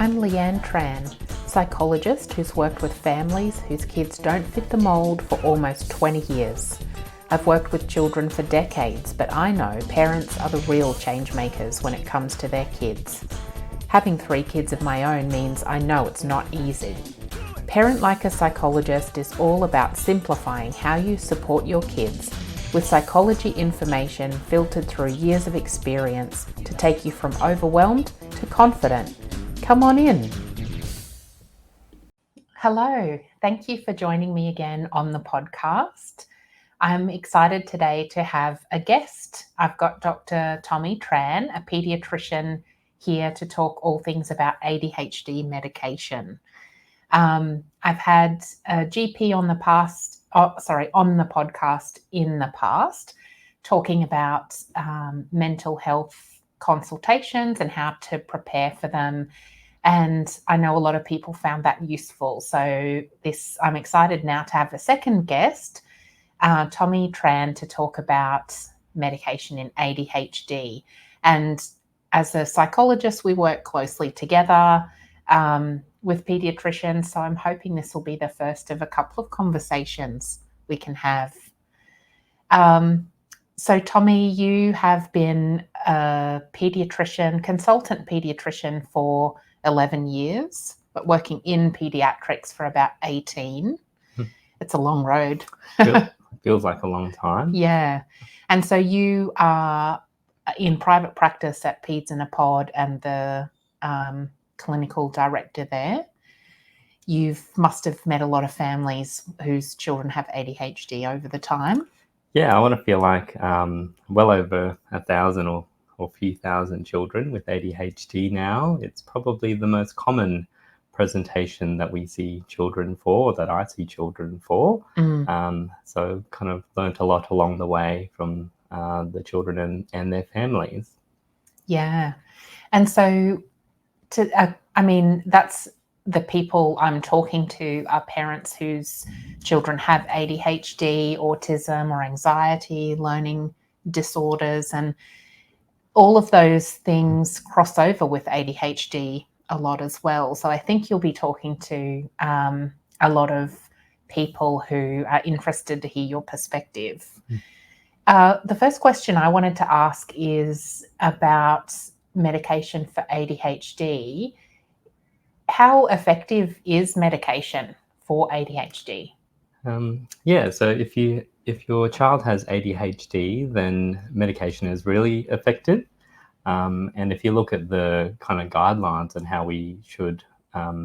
I'm Tran, psychologist who's worked with families whose kids don't fit the mould for almost 20 years. I've worked with children for decades, but I know parents are the real change makers when it comes to their kids. Having 3 kids of my own means I know it's not easy. Parent Like a Psychologist is all about simplifying how you support your kids with psychology information filtered through years of experience to take you from overwhelmed to confident. Come on in. Hello, thank you for joining me again on the podcast. I'm excited today to have a guest. I've got Dr. Tommy Tran, a paediatrician, here to talk all things about ADHD medication. I've had a GP on the podcast in the past, talking about mental health consultations and how to prepare for them. And I know a lot of people found that useful. So I'm excited now to have a second guest, Tommy Tran, to talk about medication in ADHD. And as a psychologist, we work closely together with paediatricians. So I'm hoping this will be the first of a couple of conversations we can have. So Tommy, you have been a consultant pediatrician for 11 years, but working in pediatrics for about 18. It's a long road. Feels like a long time. Yeah. And so you are in private practice at Peds in a Pod and the clinical director there. You must have met a lot of families whose children have ADHD over the time. Yeah, I want to feel like well over 1,000 or a few thousand children with ADHD now. It's probably the most common presentation that we see children for, that I see children for. So kind of learnt a lot along the way from the children and their families. Yeah. And so, that's the people I'm talking to are parents whose children have ADHD, autism or anxiety, learning disorders, and all of those things cross over with ADHD a lot as well. So I think you'll be talking to a lot of people who are interested to hear your perspective. The first question I wanted to ask is about medication for ADHD. How effective is medication for ADHD? So if your child has ADHD, then medication is really effective. And if you look at the kind of guidelines on how we should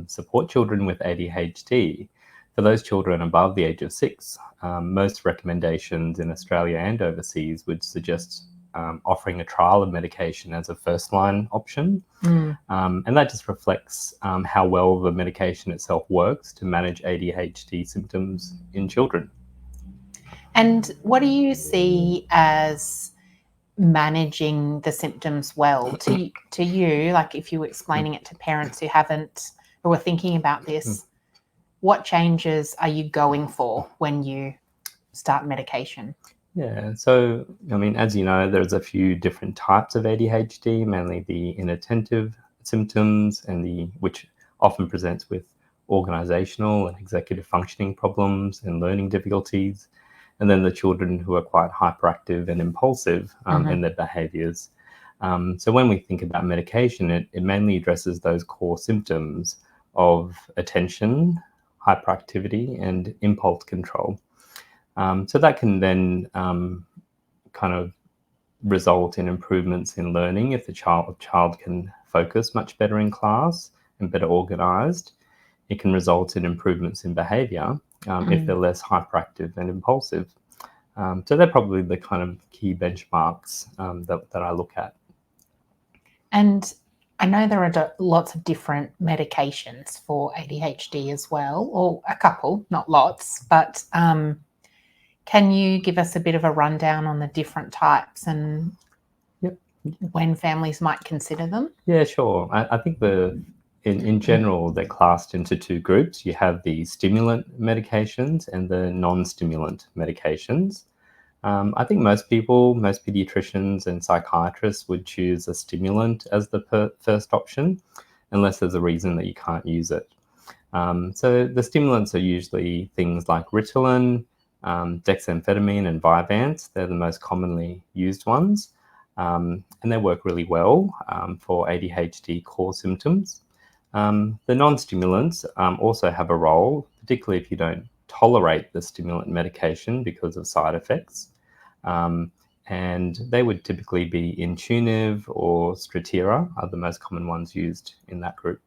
support children with ADHD, for those children above the age of 6, most recommendations in Australia and overseas would suggest offering a trial of medication as a first-line option. And that just reflects how well the medication itself works to manage ADHD symptoms in children. And what do you see as managing the symptoms well to you? Like if you were explaining it to parents who are thinking about this, what changes are you going for when you start medication? Yeah, so, as you know, there's a few different types of ADHD, mainly the inattentive symptoms which often presents with organizational and executive functioning problems and learning difficulties, and then the children who are quite hyperactive and impulsive in their behaviors. So when we think about medication, it mainly addresses those core symptoms of attention, hyperactivity, and impulse control. So that can then kind of result in improvements in learning if the child can focus much better in class and better organized. It can result in improvements in behavior if they're less hyperactive and impulsive. So they're probably the kind of key benchmarks that I look at. And I know there are lots of different medications for ADHD as well, or a couple, not lots, but can you give us a bit of a rundown on the different types and when families might consider them? Yeah, sure. I think in general, they're classed into 2 groups. You have the stimulant medications and the non-stimulant medications. I think most pediatricians and psychiatrists would choose a stimulant as the first option. unless there's a reason that you can't use it. So the stimulants are usually things like Ritalin, dexamphetamine and Vyvanse. They're the most commonly used ones, and they work really well for ADHD core symptoms. The non-stimulants also have a role, particularly if you don't tolerate the stimulant medication because of side effects. And they would typically be Intuniv or Strattera are the most common ones used in that group.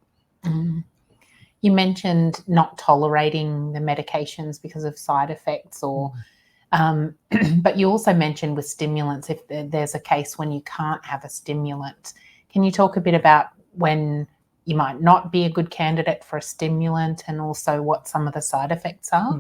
You mentioned not tolerating the medications because of side effects, or but you also mentioned with stimulants, if there's a case when you can't have a stimulant. Can you talk a bit about when you might not be a good candidate for a stimulant, and also what some of the side effects are?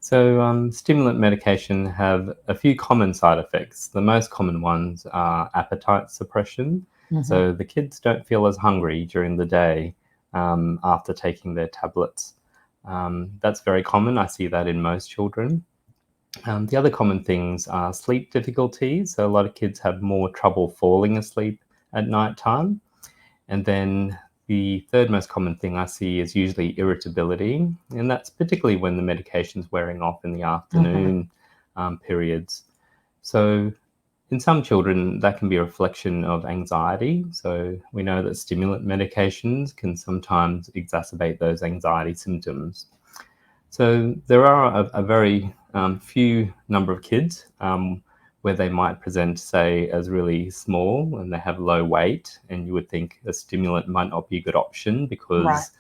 So stimulant medication have a few common side effects. The most common ones are appetite suppression. So the kids don't feel as hungry during the day after taking their tablets. That's very common. I see that in most children. The other common things are sleep difficulties. So a lot of kids have more trouble falling asleep at night time. And then the third most common thing I see is usually irritability, and that's particularly when the medication's wearing off in the afternoon periods. So in some children, that can be a reflection of anxiety. So we know that stimulant medications can sometimes exacerbate those anxiety symptoms. So there are a very few number of kids where they might present, say, as really small and they have low weight, and you would think a stimulant might not be a good option because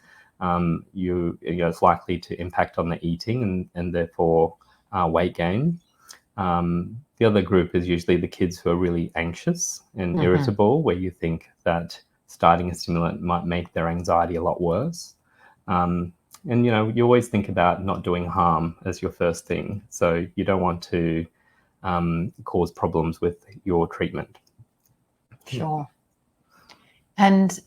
it's likely to impact on the eating and therefore weight gain. The other group is usually the kids who are really anxious and irritable, where you think that starting a stimulant might make their anxiety a lot worse. And, you always think about not doing harm as your first thing. So you don't want to cause problems with your treatment. Sure. And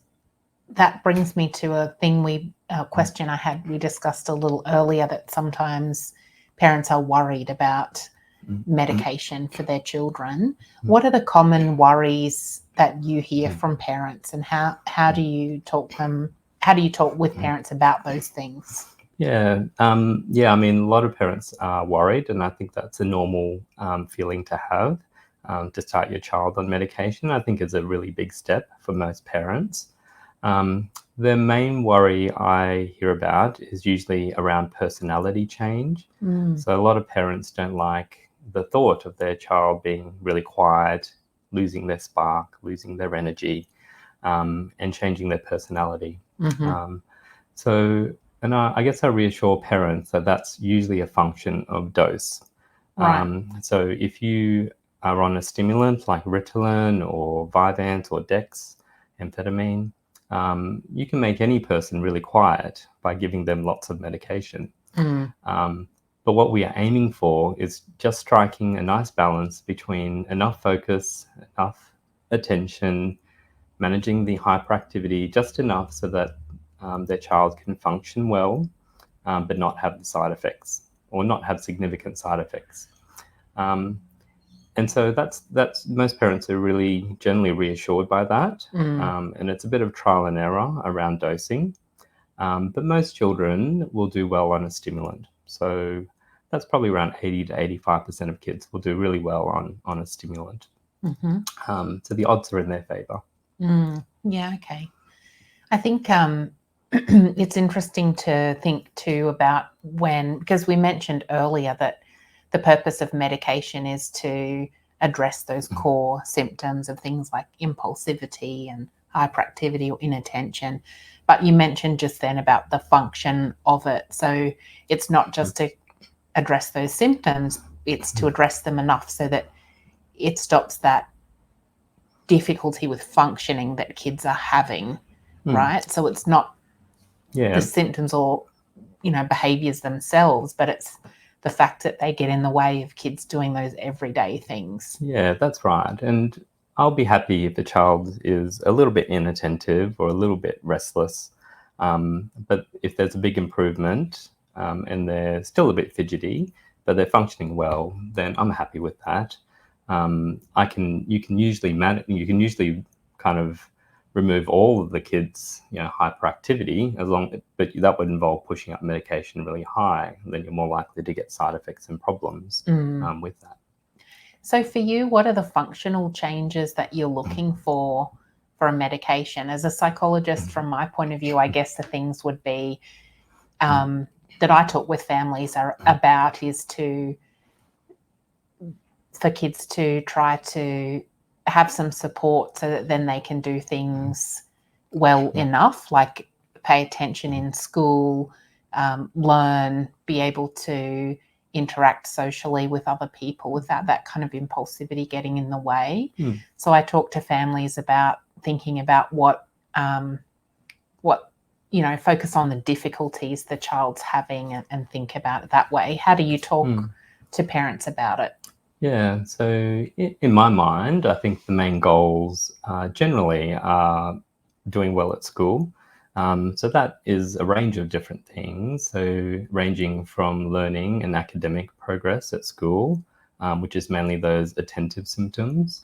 that brings me to a question I had, we discussed a little earlier, that sometimes parents are worried about medication for their children. What are the common worries that you hear from parents, and how do you talk with parents about those things? Yeah, I mean, a lot of parents are worried, and I think that's a normal feeling to have. To start your child on medication, I think, is a really big step for most parents. The main worry I hear about is usually around personality change. So a lot of parents don't like the thought of their child being really quiet, losing their spark, losing their energy, and changing their personality. And I guess I reassure parents that that's usually a function of dose. So if you are on a stimulant like Ritalin or Vyvanse or dexamphetamine, you can make any person really quiet by giving them lots of medication. But what we are aiming for is just striking a nice balance between enough focus, enough attention, managing the hyperactivity just enough so that their child can function well, but not have the side effects, or not have significant side effects. And so that's most parents are really generally reassured by that. And it's a bit of trial and error around dosing. But most children will do well on a stimulant. So that's probably around 80 to 85% of kids will do really well on a stimulant. So the odds are in their favor. Yeah, okay. I think it's interesting to think too about because we mentioned earlier that the purpose of medication is to address those core symptoms of things like impulsivity and hyperactivity or inattention. But you mentioned just then about the function of it. So it's not just to address those symptoms, it's to address them enough so that it stops that difficulty with functioning that kids are having, right? So it's not the symptoms or behaviors themselves, but it's the fact that they get in the way of kids doing those everyday things. Yeah, that's right. And I'll be happy if the child is a little bit inattentive or a little bit restless. But if there's a big improvement and they're still a bit fidgety, but they're functioning well, then I'm happy with that. You can usually kind of remove all of the kids' hyperactivity, but that would involve pushing up medication really high. Then you're more likely to get side effects and problems with that. So for you, what are the functional changes that you're looking for a medication? As a psychologist, from my point of view, I guess the things would be that I talk with families about is for kids to try to have some support so that then they can do things well enough, like pay attention in school, learn, be able to interact socially with other people without that kind of impulsivity getting in the way. So I talk to families about thinking about what focus on the difficulties the child's having and think about it that way. How do you talk to parents about it? Yeah, so in my mind, I think the main goals generally are doing well at school. So that is a range of different things. So ranging from learning and academic progress at school, which is mainly those attentive symptoms,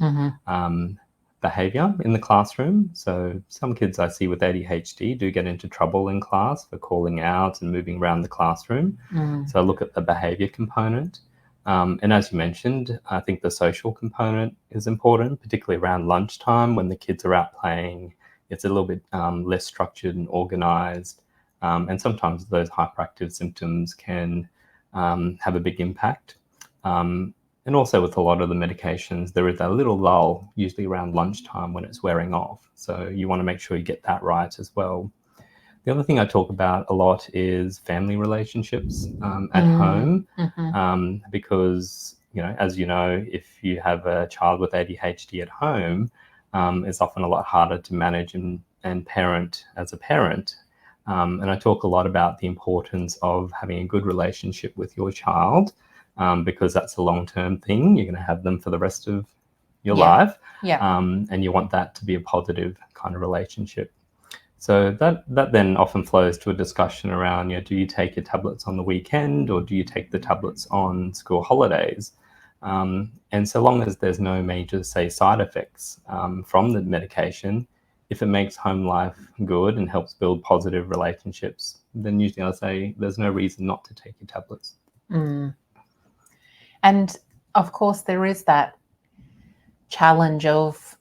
behavior in the classroom. So some kids I see with ADHD do get into trouble in class for calling out and moving around the classroom. So I look at the behavior component. And as you mentioned, I think the social component is important, particularly around lunchtime when the kids are out playing. It's a little bit less structured and organized. And sometimes those hyperactive symptoms can have a big impact. And also with a lot of the medications, there is a little lull, usually around lunchtime when it's wearing off. So you want to make sure you get that right as well. The other thing I talk about a lot is family relationships at home, because, as you know, if you have a child with ADHD at home, it's often a lot harder to manage and parent as a parent. And I talk a lot about the importance of having a good relationship with your child, because that's a long-term thing. You're going to have them for the rest of your life. And you want that to be a positive kind of relationship. So that then often flows to a discussion around, do you take your tablets on the weekend or do you take the tablets on school holidays? And so long as there's no major, say, side effects from the medication, if it makes home life good and helps build positive relationships, then usually I'll say there's no reason not to take your tablets. And of course, there is that challenge of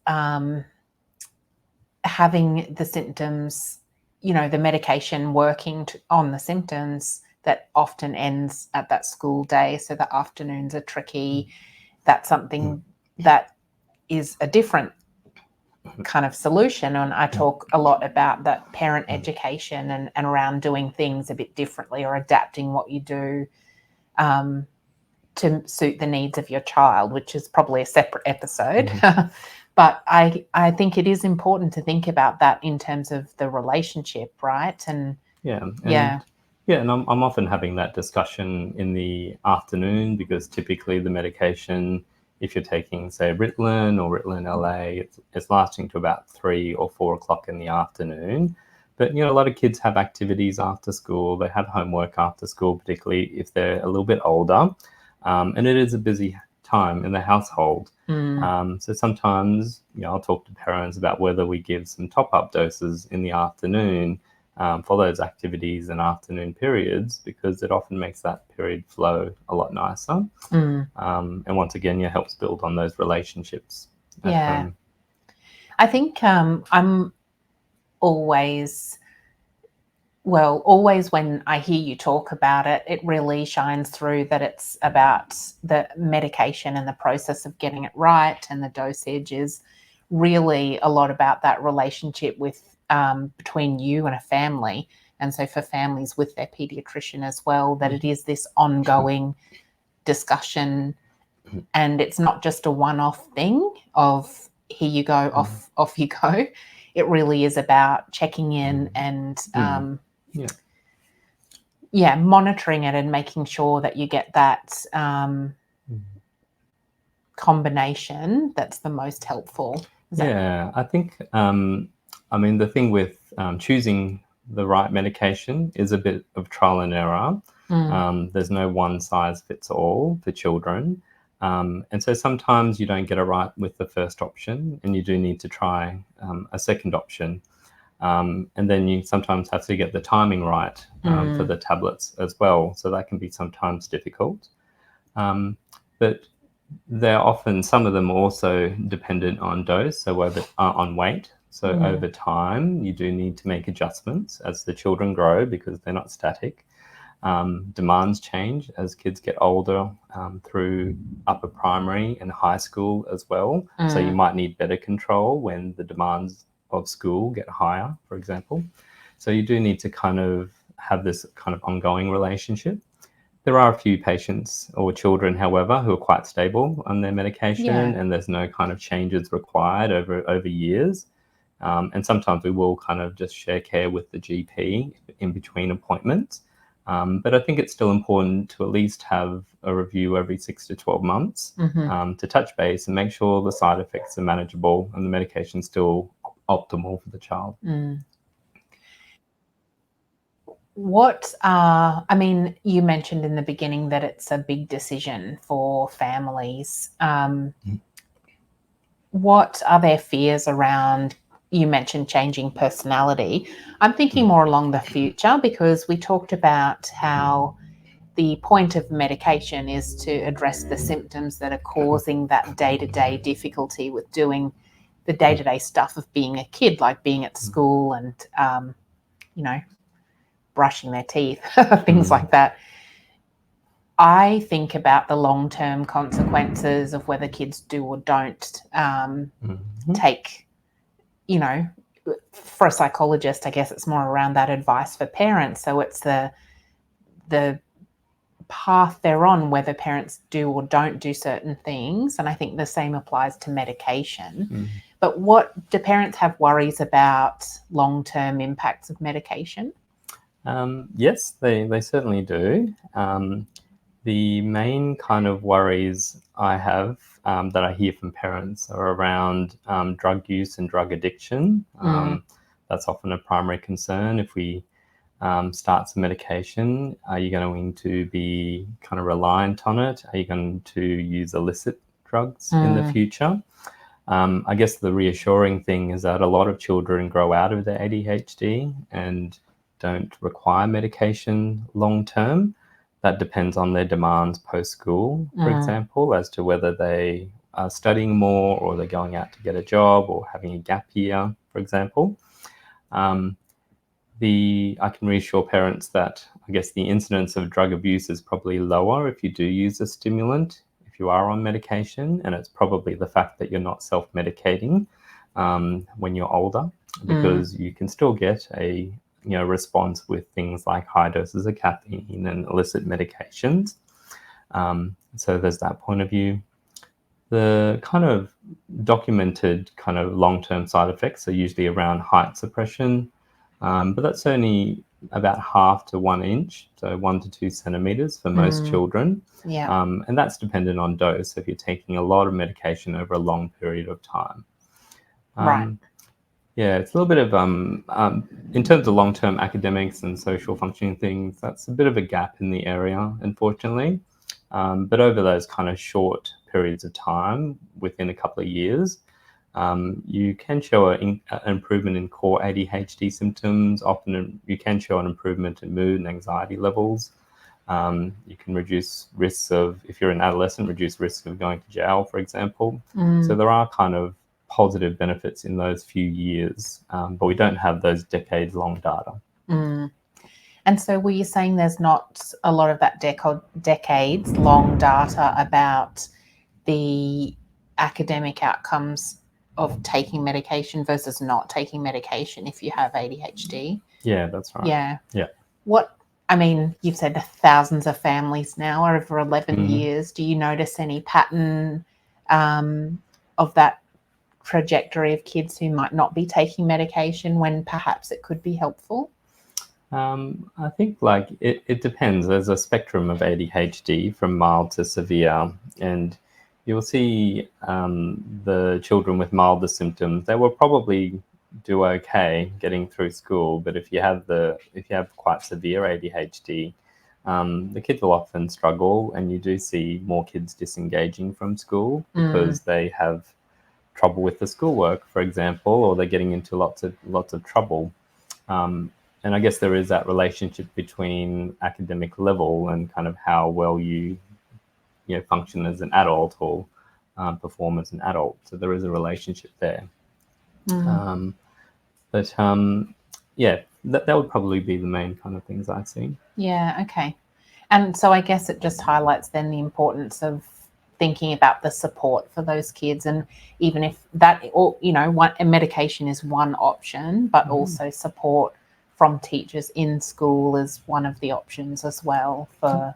having the symptoms, the medication working on the symptoms that often ends at that school day. So the afternoons are tricky. That's something that is a different kind of solution. And I talk a lot about that parent education and around doing things a bit differently or adapting what you do to suit the needs of your child, which is probably a separate episode. But I think it is important to think about that in terms of the relationship, right? And and I'm often having that discussion in the afternoon, because typically the medication, if you're taking, say, Ritalin or Ritalin LA, it's lasting to about 3 or 4 o'clock in the afternoon. But, a lot of kids have activities after school. They have homework after school, particularly if they're a little bit older. And it is a busy time in the household. So sometimes, I'll talk to parents about whether we give some top-up doses in the afternoon for those activities and afternoon periods, because it often makes that period flow a lot nicer. And once again, it helps build on those relationships at home. I think I'm always when I hear you talk about it, it really shines through that it's about the medication and the process of getting it right, and the dosage is really a lot about that relationship with between you and a family. And so for families with their paediatrician as well, that it is this ongoing discussion, and it's not just a one-off thing of here you go, off you go. It really is about checking in and monitoring it and making sure that you get that combination that's the most helpful. I think, the thing with choosing the right medication is a bit of trial and error. There's no one size fits all for children. And so sometimes you don't get it right with the first option, and you do need to try a second option. And then you sometimes have to get the timing right for the tablets as well. So that can be sometimes difficult. But they're often, some of them are also dependent on dose, so on weight. So over time, you do need to make adjustments as the children grow, because they're not static. Demands change as kids get older through upper primary and high school as well. So you might need better control when the demands of school get higher, for example. So you do need to kind of have this kind of ongoing relationship. There are a few patients or children, however, who are quite stable on their medication, and there's no kind of changes required over years. And sometimes we will kind of just share care with the GP in between appointments. But I think it's still important to at least have a review every 6 to 12 months to touch base and make sure the side effects are manageable and the medication is still optimal for the child. I mean, you mentioned in the beginning that it's a big decision for families. What are their fears around? You mentioned changing personality. I'm thinking more along the future, because we talked about how the point of medication is to address the symptoms that are causing that day-to-day difficulty with doing the day-to-day stuff of being a kid, like being at school and, brushing their teeth, things like that. I think about the long-term consequences of whether kids do or don't take, for a psychologist, I guess it's more around that advice for parents. So it's the path they're on, whether parents do or don't do certain things. And I think the same applies to medication. But do parents have worries about long-term impacts of medication? Yes, they certainly do. The main kind of worries I have that I hear from parents are around drug use and drug addiction. That's often a primary concern. If we start some medication, are you going to be kind of reliant on it? Are you going to use illicit drugs in the future? I guess the reassuring thing is that a lot of children grow out of their ADHD and don't require medication long term. That depends on their demands post-school, for example, as to whether they are studying more or they're going out to get a job or having a gap year, for example. I can reassure parents that I guess the incidence of drug abuse is probably lower if you do use a stimulant, if you are on medication, and it's probably the fact that you're not self-medicating when you're older, because you can still get a response with things like high doses of caffeine and illicit medications. So there's that point of view. The kind of documented kind of long-term side effects are usually around height suppression, but that's only about 1/2 to 1 inch, so 1 to 2 centimeters for most children. And that's dependent on dose if you're taking a lot of medication over a long period of time. Right. Yeah, it's a little bit of, in terms of long-term academics and social functioning things, that's a bit of a gap in the area, unfortunately. But over those kind of short periods of time, within a couple of years, you can show an improvement in core ADHD symptoms. Often you can show an improvement in mood and anxiety levels. You can reduce risks of, if you're an adolescent, reduce risk of going to jail, for example. So there are kind of positive benefits in those few years, but we don't have those decades-long data. And so were you saying there's not a lot of that decades-long data about the academic outcomes of taking medication versus not taking medication if you have ADHD? Yeah, that's right. Yeah. Yeah. You've said thousands of families now over 11 years. Do you notice any pattern of that trajectory of kids who might not be taking medication when perhaps it could be helpful? I think it depends. There's a spectrum of ADHD from mild to severe, and you'll see the children with milder symptoms, they will probably do okay getting through school. But if you have quite severe ADHD, the kids will often struggle, and you do see more kids disengaging from school because they have trouble with the schoolwork, for example, or they're getting into lots of trouble. And I guess there is that relationship between academic level and kind of how well you function as an adult or perform as an adult. So there is a relationship there. Yeah, that would probably be the main kind of things I see. Yeah, okay. And so I guess it just highlights then the importance of thinking about the support for those kids, and even if that, or medication is one option, but also support from teachers in school is one of the options as well for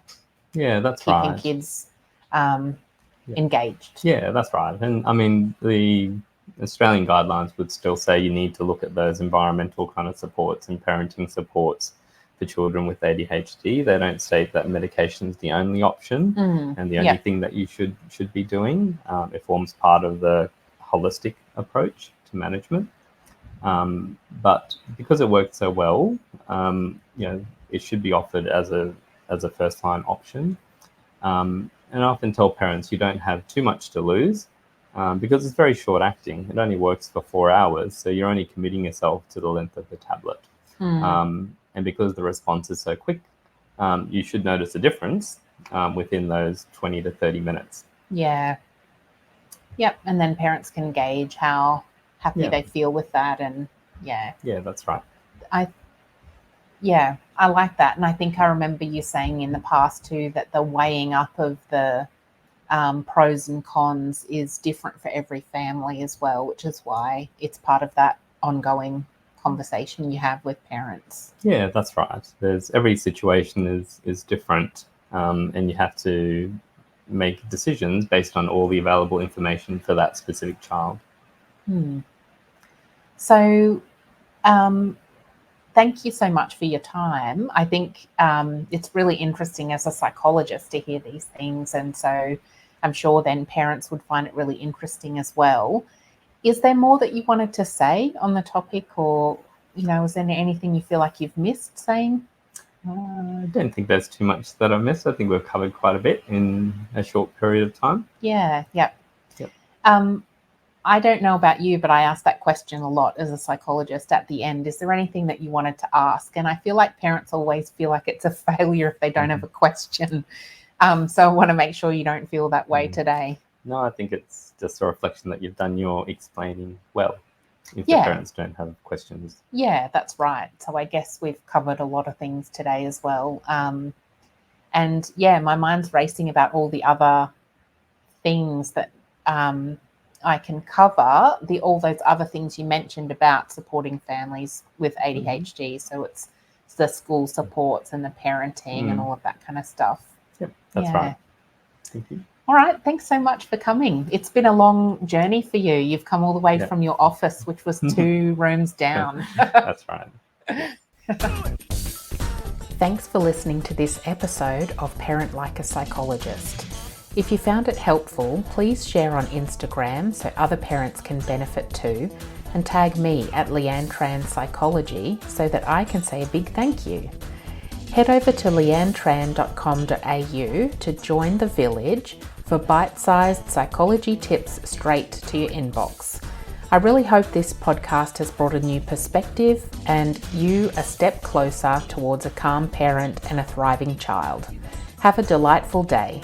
that's keeping right. kids engaged. Yeah, that's right. And I mean, the Australian guidelines would still say you need to look at those environmental kind of supports and parenting supports for children with ADHD. They don't state that medication is the only option and the only thing that you should be doing. It forms part of the holistic approach to management. But because it worked so well, it should be offered as a first-line option. And I often tell parents you don't have too much to lose because it's very short-acting. It only works for 4 hours, so you're only committing yourself to the length of the tablet. And because the response is so quick, you should notice a difference within those 20 to 30 minutes. Yeah. Yep. And then parents can gauge how happy they feel with that. And yeah, that's right. I like that. And I think I remember you saying in the past too that the weighing up of the pros and cons is different for every family as well, which is why it's part of that ongoing conversation you have with parents. Yeah, that's right. Every situation is different, and you have to make decisions based on all the available information for that specific child. So thank you so much for your time. I think it's really interesting as a psychologist to hear these things, and so I'm sure then parents would find it really interesting as well. Is there more that you wanted to say on the topic, or is there anything you feel like you've missed saying? I don't think there's too much that I've missed. I think we've covered quite a bit in a short period of time. Yeah, yep. I don't know about you, but I ask that question a lot as a psychologist at the end. Is there anything that you wanted to ask? And I feel like parents always feel like it's a failure if they don't have a question. So I want to make sure you don't feel that way today. No, I think it's just a reflection that you've done your explaining well. If the parents don't have questions. Yeah, that's right. So I guess we've covered a lot of things today as well. And my mind's racing about all the other things that I can cover, all those other things you mentioned about supporting families with ADHD. So it's the school supports and the parenting and all of that kind of stuff. Yep, that's right. Thank you. All right. Thanks so much for coming. It's been a long journey for you. You've come all the way from your office, which was 2 rooms down. That's right. Thanks for listening to this episode of Parent Like a Psychologist. If you found it helpful, please share on Instagram so other parents can benefit too, and tag me at Tran Psychology so that I can say a big thank you. Head over to leannetran.com.au to join the village for bite-sized psychology tips straight to your inbox. I really hope this podcast has brought a new perspective and you a step closer towards a calm parent and a thriving child. Have a delightful day.